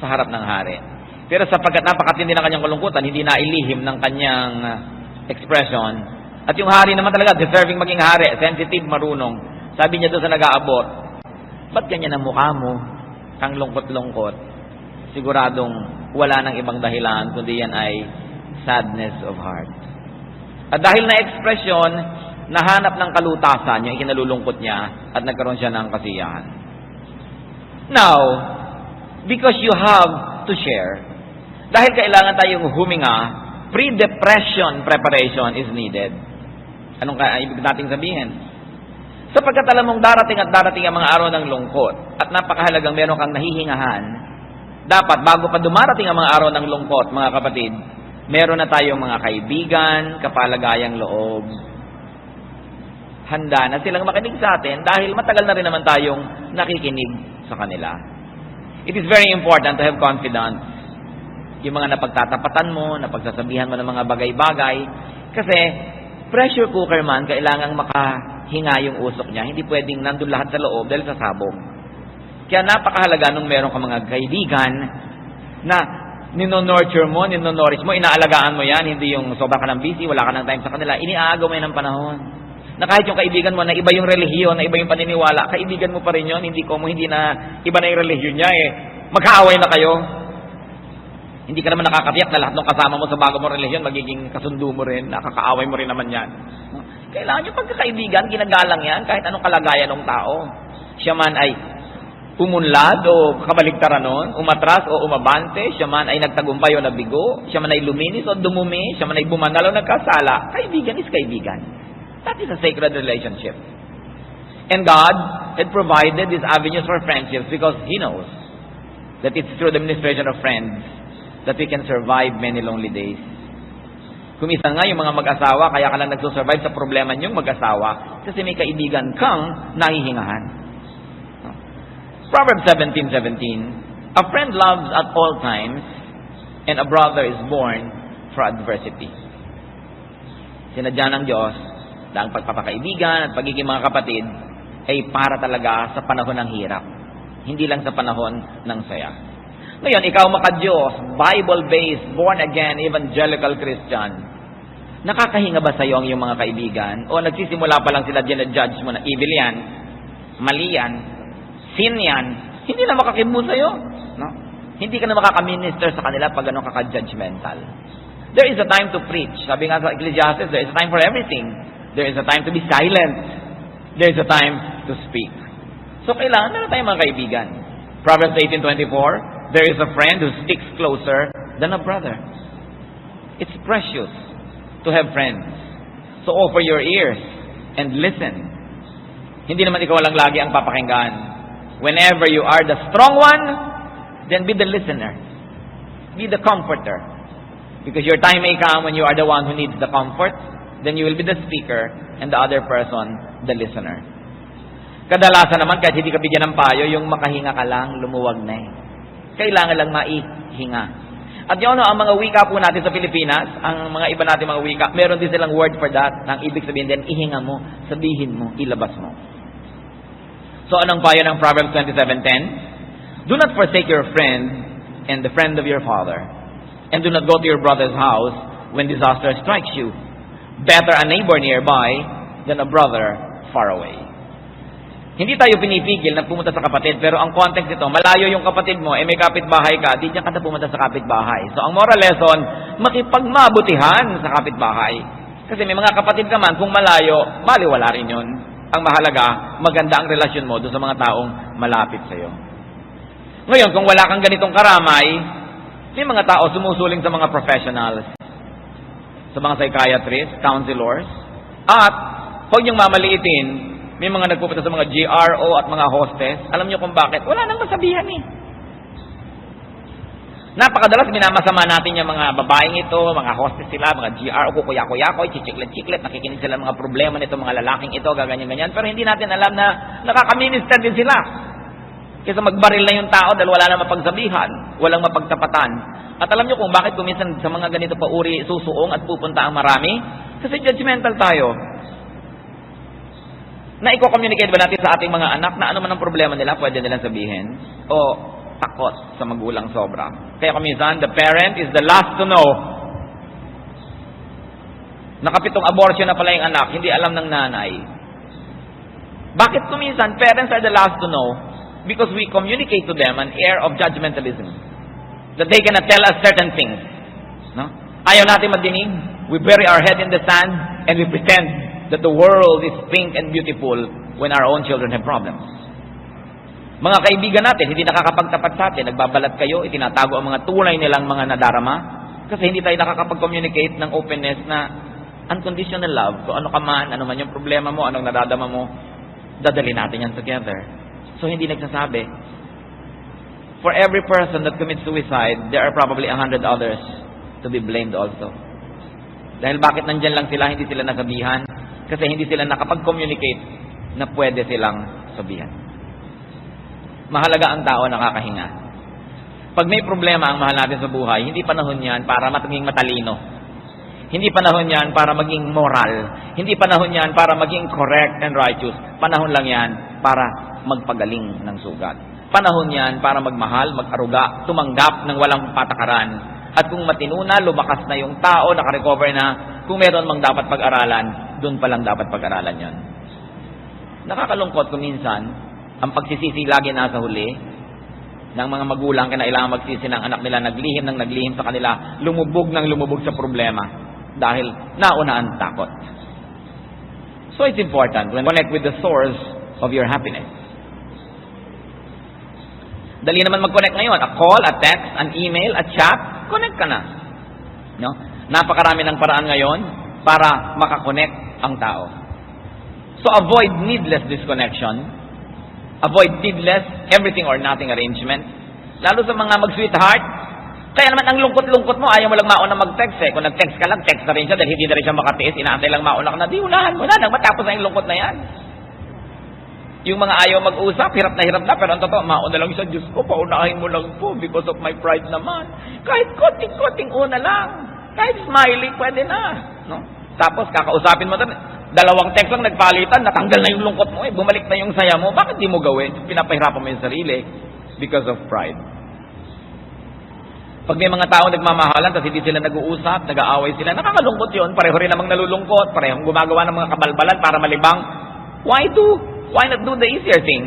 sa harap ng hari. Pero sapagkat napakatindi ng kanyang kalungkutan, hindi nailihim ng kanyang expression. At yung hari naman talaga, deserving maging hari, sensitive, marunong. Sabi niya doon sa nag-aabot, ba't ganyan ang mukha mo? Kang lungkot-lungkot. Siguradong wala nang ibang dahilan, kundi yan ay sadness of heart. At dahil na expression, nahanap ng kalutasan yung ikinalulungkot niya at nagkaroon siya ng kasiyahan. Now, because you have to share, dahil kailangan tayong huminga, pre-depression preparation is needed. Anong ibig nating sabihin? Sapagkat alam mong darating at darating ang mga araw ng lungkot at napakahalagang meron kang nahihingahan, dapat bago pa dumarating ang mga araw ng lungkot, mga kapatid, meron na tayong mga kaibigan, kapalagayang loob. Handa na silang makinig sa atin dahil matagal na rin naman tayong nakikinig sa kanila. It is very important to have confidence. Yung mga napagtatapatan mo, napagsasabihan mo ng mga bagay-bagay. Kasi, pressure cooker man, kailangang makahinga yung usok niya. Hindi pwedeng nandun lahat sa loob dahil sa sabog. Kaya napakahalaga nung meron ka mga kaibigan na nino-nurture mo, nino-nourish mo, inaalagaan mo yan, hindi yung sobra ka ng busy, wala ka ng time sa kanila, iniaagaw mo yan ng panahon. Na kahit yung kaibigan mo na iba yung relihiyon, na iba yung paniniwala, kaibigan mo pa rin yun, hindi na iba na yung relihiyon niya magkaaway na kayo. Hindi ka naman nakakatiyak na lahat ng kasama mo sa bago mong relihiyon, magiging kasundo mo rin, nakakaaway mo rin naman yan. Kailangan yung pagkakaibigan, ginagalang yan, kahit anong kalagayan ng tao. Siya man ay umunlad o kabaligtaran nun, umatras o umabante, siya man ay nagtagumpay o nabigo, siya man ay luminis o dumumi, siya man ay bumanal o nagkasala, kaibigan is kaibigan. That is a sacred relationship. And God had provided these avenues for friendships because He knows that it's through the ministration of friends that we can survive many lonely days. Kumisa nga yung mga mag-asawa, kaya ka lang nagsusurvive sa problema niyong mag-asawa kasi may kaibigan kang nahihingahan. Proverbs 17:17, a friend loves at all times, and a brother is born for adversity. Sinadya ng Diyos na ang pagpapakaibigan at pagiging mga kapatid ay para talaga sa panahon ng hirap, hindi lang sa panahon ng saya. Ngayon, ikaw maka-Diyos, Bible-based, born-again, evangelical Christian, nakakahinga ba sa iyo ang iyong mga kaibigan? O nagsisimula pa lang sila dyan-judge mo na evil yan, mali yan, sin yan, hindi na makakibo sa iyo. No? Hindi ka na makaka-minister sa kanila pag gano'n kaka-judgmental. There is a time to preach. Sabi nga sa Ecclesiastes, there is a time for everything. There is a time to be silent. There is a time to speak. So kailangan na tayong mga kaibigan. Proverbs 18:24, there is a friend who sticks closer than a brother. It's precious to have friends. So offer your ears and listen. Hindi naman ikaw lang lagi ang papakinggan. Whenever you are the strong one, then be the listener. Be the comforter. Because your time may come when you are the one who needs the comfort, then you will be the speaker and the other person, the listener. Kadalasan naman, kahit hindi ka bigyan ng payo, yung makahinga ka lang, lumuwag na Kailangan lang maihinga. At yun, ang mga wika po natin sa Pilipinas, ang mga iba natin mga wika, meron din silang word for that. Ang ibig sabihin din, ihinga mo, sabihin mo, ilabas mo. So, anong payo ng Proverbs 27:10? Do not forsake your friend and the friend of your father. And do not go to your brother's house when disaster strikes you. Better a neighbor nearby than a brother far away. Hindi tayo pinipigil na pumunta sa kapatid, pero ang context nito, malayo yung kapatid mo, may kapitbahay ka, di diyan ka na pumunta sa kapitbahay. So, ang moral lesson, makipagmabutihan sa kapitbahay. Kasi may mga kapatid ka man, kung malayo, baliwala rin yun. Ang mahalaga, maganda ang relasyon mo doon sa mga taong malapit sa iyo. Ngayon, kung wala kang ganitong karamay, may mga tao sumusuling sa mga professionals, sa mga psychiatrists, counselors, at huwag niyong mamaliitin, may mga nagpupunta sa mga GRO at mga hostess. Alam niyo kung bakit? Wala nang masabihan eh. Napakadalas minamasama natin yung mga babaeng ito, mga hostess sila, mga GRO, kukuya-kuya-koy, chichiklet-chiklet, nakikinig sila ng mga problema nito, mga lalaking ito, gaganyan-ganyan. Pero hindi natin alam na nakakaminister din sila. Kaysa magbaril na yung tao dahil wala na mapagsabihan, walang mapagtapatan. At alam niyo kung bakit kuminsan sa mga ganito pa uri susuong at pupunta ang marami? Kasi judgmental tayo. Na i-communicate ba natin sa ating mga anak na ano man ang problema nila, pwede nilang sabihin? O takot sa magulang sobra? Kaya kuminsan, the parent is the last to know. Nakapitong abortion na pala yung anak, hindi alam ng nanay. Bakit kuminsan, parents are the last to know? Because we communicate to them an air of judgmentalism. That they cannot tell us certain things. No? Ayaw natin madinig. We bury our head in the sand and we pretend that the world is pink and beautiful when our own children have problems. Mga kaibigan natin, hindi nakakapagtapat sa atin, nagbabalat kayo, itinatago ang mga tunay nilang mga nadarama, kasi hindi tayo nakakapag-communicate ng openness na unconditional love. Kung ano ka man, ano man yung problema mo, anong naradama mo, dadali natin yan together. So hindi nagsasabi. For every person that commits suicide, there are probably 100 others to be blamed also. Dahil bakit nandyan lang sila, hindi sila nasabihan? Kasi hindi sila nakapag-communicate na pwede silang sabihan. Mahalaga ang tao nakakahinga. Pag may problema ang mahal natin sa buhay, hindi panahon yan para maging matalino. Hindi panahon yan para maging moral. Hindi panahon yan para maging correct and righteous. Panahon lang yan para magpagaling ng sugat. Panahon yan para magmahal, mag-aruga, tumanggap ng walang patakaran. At kung matino na, lumakas na yung tao, nakarecover na, kung meron mang dapat pag-aralan, doon pa lang dapat pag-aralan yon. Nakakalungkot kung minsan, ang pagsisisi lagi nasa huli ng mga magulang kailangan magsisi ng anak nila, naglihim sa kanila, lumubog sa problema dahil nauna ang takot. So it's important when you connect with the source of your happiness. Dali naman mag-connect ngayon. A call, a text, an email, a chat, connect ka na. No? Napakarami ng paraan ngayon para makakonect ang tao. So avoid needless disconnection. Avoid needless everything or nothing arrangement. Lalo sa mga mag-sweetheart. Kaya naman ang lungkot-lungkot mo, ayaw mo lang mauna mag-text eh. Kung nag-text ka lang, text na rin siya dahil hindi na rin siya makatiis. Inaantay lang mauna ka na. Di unahan mo na. Nang matapos na yung lungkot na yan. Yung mga ayaw mag-usap, hirap na. Pero ang totoo, mauna lang siya. Diyos ko, paunahin mo lang po because of my pride naman. Kahit konting-konting una lang. Kahit smiling, pwede na. No? Tapos, kakausapin mo. Dalawang text lang nagpalitan, natanggal na yung lungkot mo. Bumalik na yung saya mo. Bakit di mo gawin? Pinapahirapan mo yung sarili because of pride. Pag may mga tao nagmamahalan, tapos hindi sila nag-uusap, nag-aaway sila, nakakalungkot yun. Pareho rin namang nalulungkot. Parehong gumagawa ng mga kabalbalan para malibang. Why not do the easier thing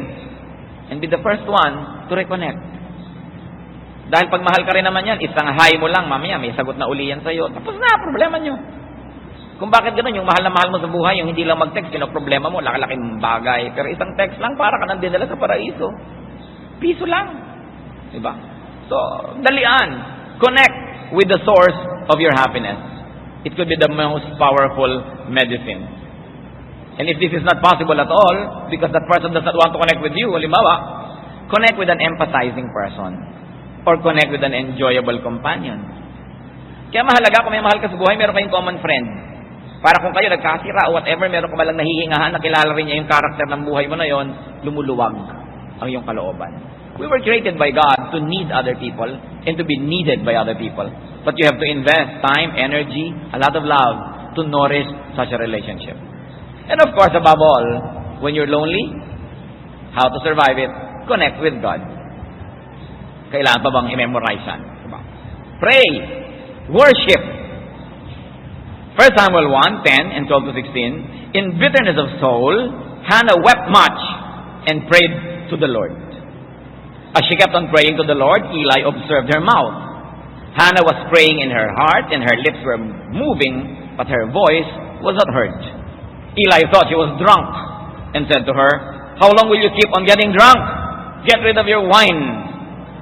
and be the first one to reconnect? Dahil pag mahal ka rin naman yan, isang hi mo lang, mamaya may sagot na uli yan sa'yo. Tapos na, problema nyo. Kung bakit gano'n, yung mahal na mahal mo sa buhay, yung hindi lang mag-text, problema mo, laki-laking bagay. Pero isang text lang, para ka nang dinala sa paraiso. Piso lang. Diba? So, dalian. Connect with the source of your happiness. It could be the most powerful medicine. And if this is not possible at all, because that person does not want to connect with you, halimbawa, connect with an empathizing person. Or connect with an enjoyable companion. Kaya mahalaga kung may mahal ka sa buhay, meron kayong common friend. Para kung kayo nagkasira o whatever, meron ka malang nahihingahan, nakilala rin niya yung karakter ng buhay mo na yon, lumuluwag ang iyong kalooban. We were created by God to need other people and to be needed by other people. But you have to invest time, energy, a lot of love to nourish such a relationship. And of course, above all, when you're lonely, how to survive it? Connect with God. Kailangan pa bang i-memorize yan? Diba? Pray. Worship. 1 Samuel 1:10 and 12 to 16. In bitterness of soul, Hannah wept much and prayed to the Lord. As she kept on praying to the Lord, Eli observed her mouth. Hannah was praying in her heart and her lips were moving, but her voice was not heard. Eli thought she was drunk. and said to her, "How long will you keep on getting drunk? Get rid of your wine."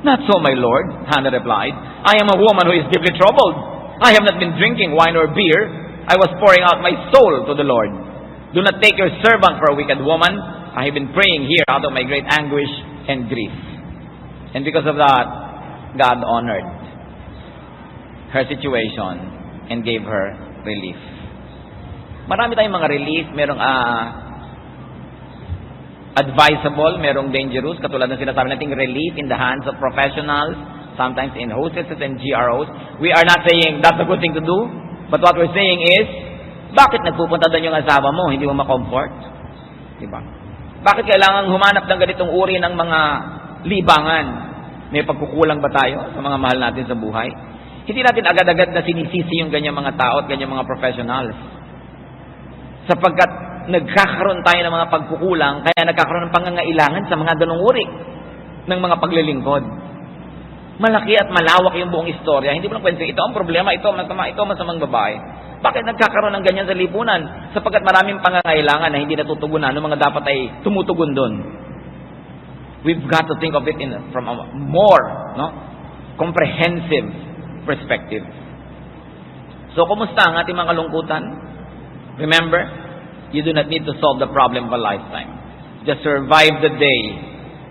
"Not so, my lord," Hannah replied. "I am a woman who is deeply troubled. I have not been drinking wine or beer. I was pouring out my soul to the Lord. Do not take your servant for a wicked woman. I have been praying here out of my great anguish and grief." And because of that, God honored her situation and gave her relief. Marami tayong mga relief. Merong advisable, merong dangerous, katulad ng sinasabi nating relief in the hands of professionals, sometimes in hostesses and GROs. We are not saying that's a good thing to do, but what we're saying is, bakit nagpupunta doon yung asawa mo, hindi mo ma-comfort? Diba? Bakit kailangan humanap ng ganitong uri ng mga libangan? May pagkukulang ba tayo sa mga mahal natin sa buhay? Hindi natin agad-agad na sinisisi yung ganyang mga tao at ganyang mga professionals. Sapagkat nagkakaroon tayo ng mga pagkukulang, kaya nagkakaroon ng pangangailangan sa mga ganong uri ng mga paglilingkod. Malaki at malawak yung buong istorya. Hindi mo lang kwento, ito ang problema, ito masama, ito masamang babae. Bakit nagkakaroon ng ganyan sa lipunan? Sapagkat maraming pangangailangan na hindi natutugunan ng mga dapat ay tumutugon doon. We've got to think of it from a more comprehensive perspective. So, kumusta ang ating mga kalungkutan? Remember, you do not need to solve the problem of a lifetime. Just survive the day.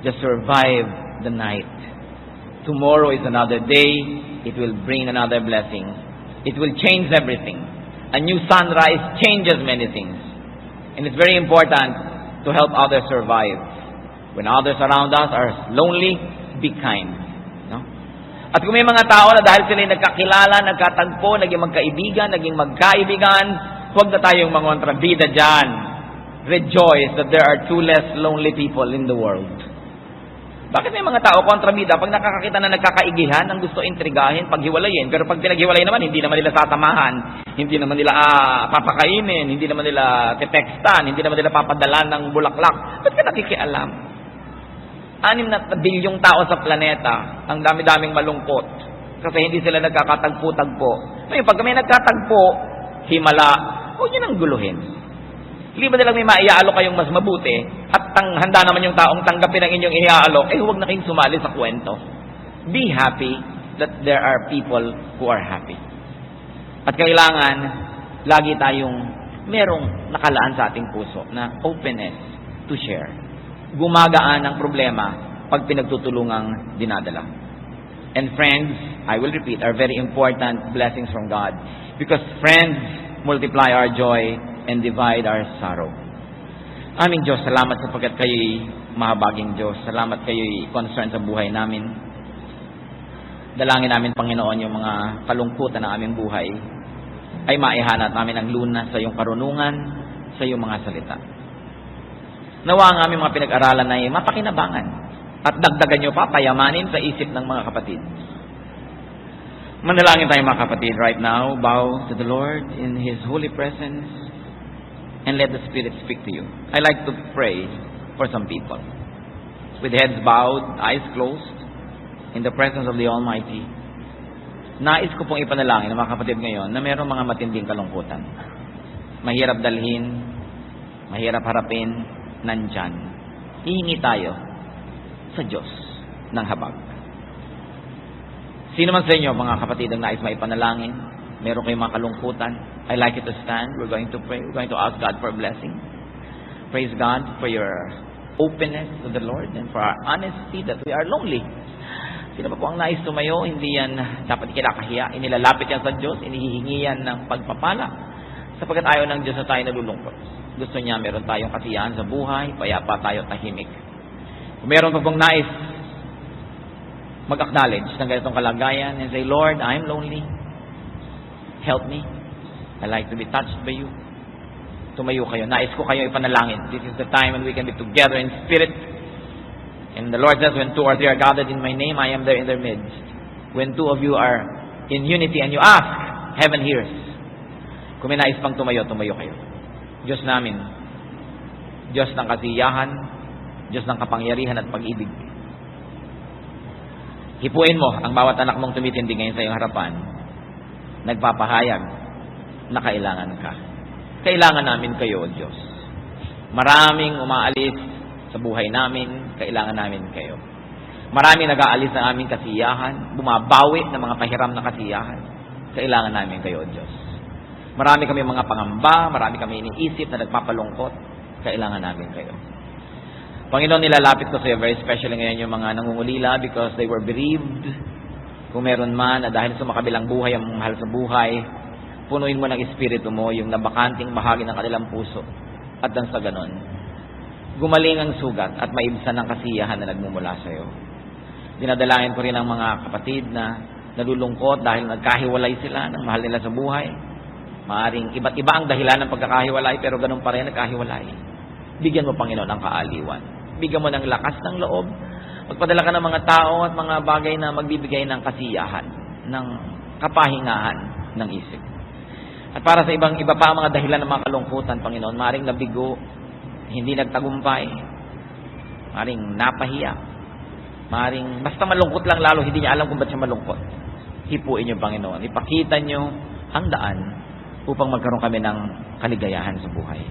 Just survive the night. Tomorrow is another day. It will bring another blessing. It will change everything. A new sunrise changes many things. And it's very important to help others survive. When others around us are lonely, be kind. No? At kung may mga tao na dahil sila nagkakilala, nagkatagpo, naging magkaibigan, naging magkaibigan, huwag na tayong mangontrabida dyan. Rejoice that there are two less lonely people in the world. Bakit may mga tao kontrabida? Pag nakakakita na nagkakaigihan, ang gusto intrigahin, paghiwalayin. Pero pag pinaghiwalay naman, hindi naman nila sasamahan, hindi naman nila papakainin, hindi naman nila titextan, hindi naman nila papadalan ng bulaklak. Ba't ka nakikialam? 6 na bilyong tao sa planeta, ang dami-daming malungkot. Kasi hindi sila nagkakatagpo-tagpo. Ngayon, pag kami nagkatagpo, himala, huwag yun ang guluhin. Hindi ba nilang may maiaalok kayong mas mabuti at handa naman yung taong tanggapin ang inyong iniaalok, wag na kayong sumali sa kwento. Be happy that there are people who are happy. At kailangan, lagi tayong merong nakalaan sa ating puso na openness to share. Gumagaan ang problema pag pinagtutulungang dinadala. And friends, I will repeat, are very important blessings from God. Because friends multiply our joy and divide our sorrow. Aming Diyos, salamat sapagkat kayo'y mahabaging Diyos. Salamat kayo'y concern sa buhay namin. Dalangin namin, Panginoon, yung mga kalungkutan ng aming buhay ay maihanat namin ang lunas sa iyong karunungan, sa iyong mga salita. Nawa ang aming mga pinag-aralan ay mapakinabangan at dagdagan niyo pa, payamanin sa isip ng mga kapatid. Manalangin tayo mga kapatid right now. Bow to the Lord in His holy presence and let the Spirit speak to you. I like to pray for some people. With heads bowed, eyes closed, in the presence of the Almighty. Nais ko pong ipanalangin ng mga kapatid ngayon na mayroong mga matinding kalungkutan. Mahirap dalhin, mahirap harapin, nandyan. Hihingi tayo sa Diyos ng habag. Sino man sa inyo, mga kapatid, ang nais maipanalangin, meron kayong mga kalungkutan, I'd like you to stand. We're going to pray. We're going to ask God for a blessing. Praise God for your openness to the Lord and for our honesty that we are lonely. Sino ba po ang nais tumayo? Hindi yan dapat kinakahiya. Inilalapit yan sa Diyos. Inihihingi yan ng pagpapala. Sapagkat ayaw ng Diyos na tayo nalulungkot. Gusto niya meron tayong kasiyahan sa buhay, payapa tayo, tahimik. Kung meron pa pong nais mag-acknowledge ng ganitong kalagayan and say, Lord, I'm lonely. Help me. I like to be touched by you. Tumayo kayo. Nais ko kayo ipanalangin. This is the time when we can be together in spirit. And the Lord says, when 2 or 3 are gathered in my name, I am there in their midst. When 2 of you are in unity and you ask, heaven hears. Kung may nais pang tumayo, tumayo kayo. Diyos namin, Diyos ng kasiyahan, Diyos ng kapangyarihan at pag-ibig. Hipuin mo ang bawat anak mong tumitindi ngayon sa iyong harapan. Nagpapahayag na kailangan ka. Kailangan namin kayo, O Diyos. Maraming umaalis sa buhay namin, kailangan namin kayo. Maraming nag-aalis ng aming kasiyahan, bumabawi ng mga pahiram na kasiyahan, kailangan namin kayo, Diyos. Marami kami mga pangamba, marami kami iniisip na nagpapalungkot, kailangan namin kayo. Panginoon, nilalapit ko sa iyo very especially ngayon yung mga nangungulila because they were bereaved. Kung meron man na dahil sa makabilang buhay ang mahal sa buhay, punuin mo ng Espiritu mo yung nabakanting bahagi ng kanilang puso. At nang sa ganon, gumaling ang sugat at maibsan ang kasiyahan na nagmumula sa iyo. Dinadalangin ko rin ang mga kapatid na nalulungkot dahil nagkahiwalay sila ng mahal nila sa buhay. Maaring iba't iba ang dahilan ng pagkakahiwalay pero ganun pa rin nagkahiwalay. Bigyan mo, Panginoon, ng kaaliwan. Bigyan mo ng lakas ng loob. Magpadala ka ng mga tao at mga bagay na magbibigay ng kasiyahan, ng kapahingahan ng isip. At para sa iba pa ang mga dahilan ng mga kalungkutan, Panginoon, maaring nabigo, hindi nagtagumpay, maaring napahiya, maaring basta malungkot lang lalo, hindi niya alam kung ba't siya malungkot. Hipuin niyo, Panginoon. Ipakita niyo ang daan upang magkaroon kami ng kaligayahan sa buhay.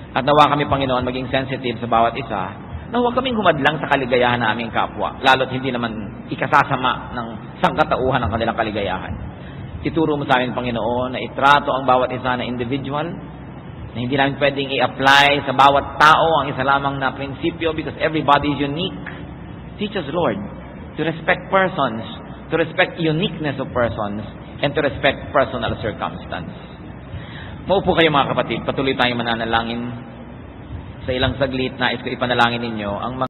At nawa kami, Panginoon, maging sensitive sa bawat isa, na huwag kaming humadlang sa kaligayahan ng aming kapwa, lalo't hindi naman ikasasama ng sangkatauhan ng kanilang kaligayahan. Ituro mo sa amin, Panginoon, na itrato ang bawat isa na individual, na hindi namin pwedeng i-apply sa bawat tao ang isa lamang na prinsipyo because everybody is unique. Teach us, Lord, to respect persons, to respect uniqueness of persons, and to respect personal circumstance. Maupo kayo, mga kapatid. Patuloy tayong mananalangin. Sa ilang saglit, nais ko ipanalangin ninyo ang mga